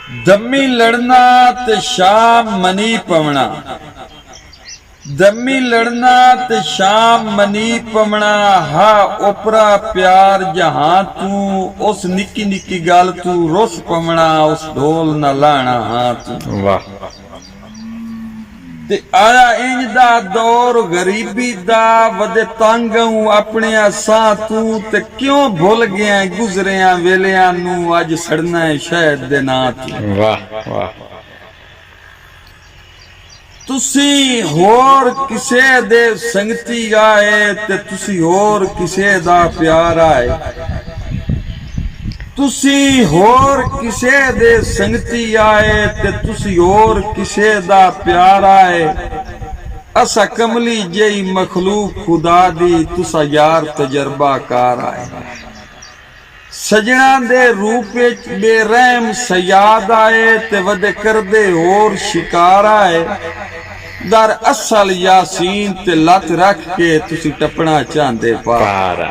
Dummy लड़ना ते शाम मनी पवना, दम्मी लड़ना ते शाम मनी पवना। हा ओपरा प्यार जहां तू, उस निकी निकी गल तू रुस पवना, उस ढोल न लाना हां तू। वाह ते आया इंज दा दौर गरीबी दा, वदे तंग हूं अपने असां तू। ते क्यों भुल गया गुजरिया वेलियां नू, अज सड़ना है शहद दे नां तू। वाह वाह तुसी होर किसे दे संगती आए, ते तुसी होर किसे दा प्यार आए। तुसी होर किसे दे संगती आए, ते तुसी होर किसे दा प्यार आए। असा कमली जेई मखलूक खुदा दी, तुसा यार तजर्बाकार आए। सजना दे रूप विच बेरहम सयाद आए, ते वदे करदे होर शिकार आए। दर असल यासीन ते लत रख के तुसी टपना चाहते पार।